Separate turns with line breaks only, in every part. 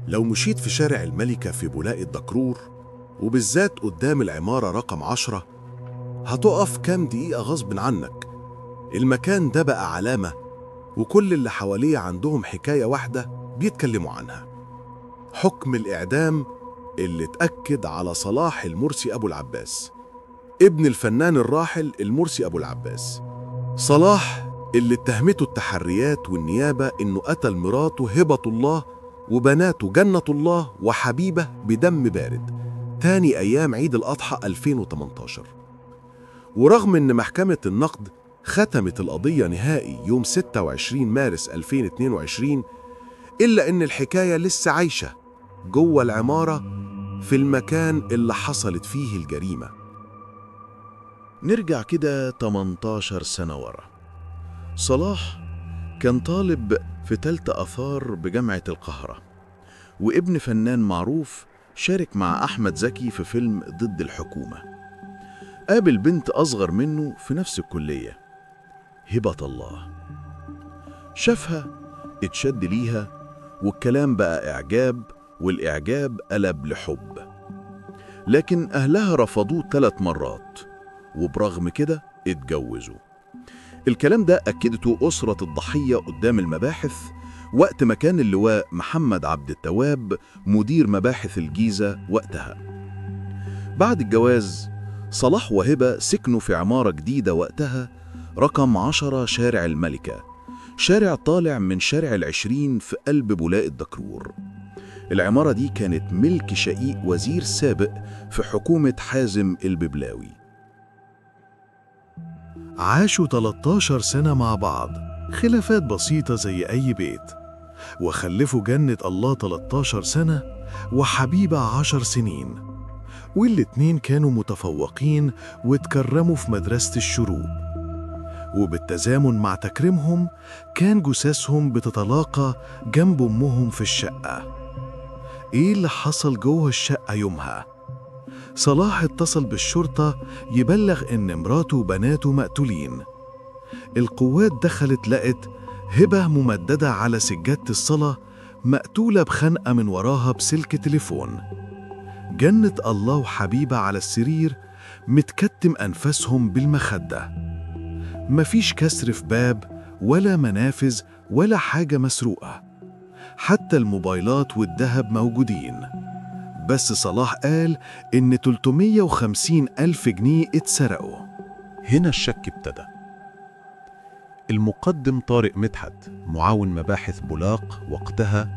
لو مشيت في شارع الملكة في بولاق الدكرور، وبالذات قدام العمارة رقم 10، هتقف كام دقيقة غصب عنك. المكان ده بقى علامة، وكل اللي حواليه عندهم حكاية واحدة بيتكلموا عنها: حكم الإعدام اللي اتأكد على صلاح المرسي أبو العباس، ابن الفنان الراحل المرسي أبو العباس. صلاح اللي اتهمته التحريات والنيابة إنه قتل مراته هبة الله وبناته جنة الله وحبيبة بدم بارد تاني أيام عيد الأضحى 2018. ورغم إن محكمة النقد ختمت القضية نهائي يوم 26 مارس 2022، إلا إن الحكاية لسه عايشة جوه العمارة في المكان اللي حصلت فيه الجريمة.
نرجع كده 18 سنة ورا. صلاح كان طالب في تالتة آثار بجامعة القاهرة، وابن فنان معروف شارك مع أحمد زكي في فيلم ضد الحكومة. قابل بنت أصغر منه في نفس الكلية، هبة الله. شافها، اتشد ليها، والكلام بقى إعجاب، والإعجاب قلب لحب. لكن أهلها رفضوه 3 مرات، وبرغم كده اتجوزوا. الكلام ده أكدته أسرة الضحية قدام المباحث وقت ما كان اللواء محمد عبد التواب مدير مباحث الجيزة وقتها. بعد الجواز، صلاح وهبة سكنوا في عمارة جديدة وقتها رقم 10 شارع الملكة، شارع طالع من شارع العشرين في قلب بولاق الدكرور. العمارة دي كانت ملك شقيق وزير سابق في حكومة حازم الببلاوي.
عاشوا 13 سنة مع بعض، خلافات بسيطة زي أي بيت، وخلفوا جنة الله 13 سنة وحبيبة 10 سنين، والاتنين كانوا متفوقين واتكرموا في مدرسة الشروق. وبالتزامن مع تكريمهم كان جثثهم بتتلاقى جنب أمهم في الشقة. إيه اللي حصل جوه الشقة يومها؟ صلاح اتصل بالشرطة يبلغ إن مراته وبناته مقتولين. القوات دخلت لقت هبة ممددة على سجادة الصلاة مقتولة بخنقة من وراها بسلك تليفون. جنة الله وحبيبة على السرير متكتم أنفاسهم بالمخدة. مفيش كسر في باب ولا منافذ ولا حاجة مسروقة، حتى الموبايلات والذهب موجودين. بس صلاح قال إن 350 ألف جنيه اتسرقوا.
هنا الشك ابتدى. المقدم طارق مدحت معاون مباحث بولاق وقتها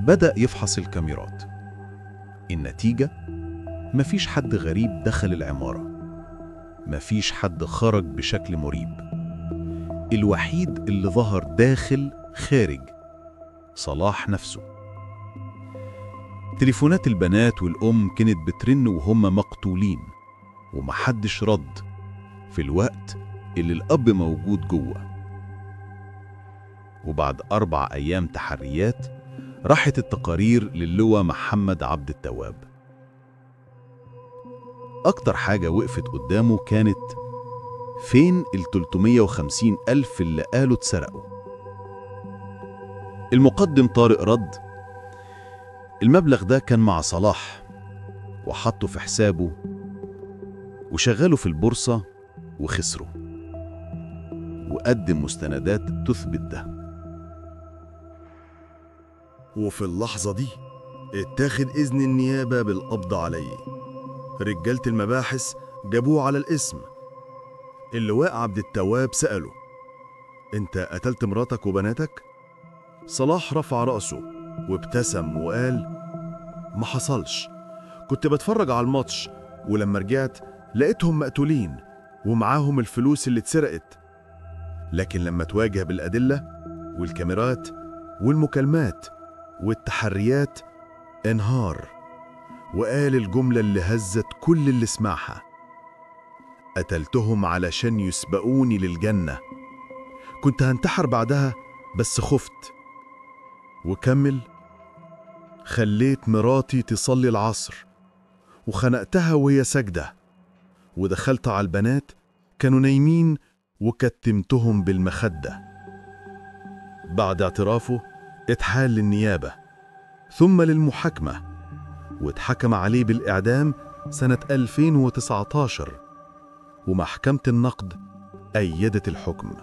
بدأ يفحص الكاميرات. النتيجة: مفيش حد غريب دخل العمارة، مفيش حد خرج بشكل مريب. الوحيد اللي ظهر داخل خارج صلاح نفسه. تليفونات البنات والأم كانت بترن وهم مقتولين، ومحدش رد في الوقت اللي الأب موجود جوه. وبعد 4 أيام تحريات راحت التقارير للواء محمد عبد التواب. أكتر حاجة وقفت قدامه كانت: فين 350 ألف اللي قالوا اتسرقوا؟ المقدم طارق رد: المبلغ ده كان مع صلاح وحطه في حسابه وشغله في البورصة وخسره، وقدم مستندات تثبت ده.
وفي اللحظة دي اتاخد إذن النيابة بالقبض عليه. رجالة المباحث جابوه على الاسم. اللواء عبد التواب سأله: انت قتلت مراتك وبناتك؟ صلاح رفع رأسه وابتسم وقال: ما حصلش، كنت بتفرج على الماتش، ولما رجعت لقيتهم مقتولين ومعاهم الفلوس اللي اتسرقت. لكن لما تواجه بالأدلة والكاميرات والمكالمات والتحريات انهار، وقال الجملة اللي هزت كل اللي سمعها: قتلتهم علشان يسبقوني للجنة، كنت هنتحر بعدها بس خفت. وكمل: خليت مراتي تصلي العصر وخنقتها وهي ساجدة، ودخلت على البنات كانوا نايمين وكتمتهم بالمخدة. بعد اعترافه اتحال للنيابة،
ثم للمحاكمة، واتحكم عليه بالإعدام سنة 2019، ومحكمة النقد أيدت الحكم.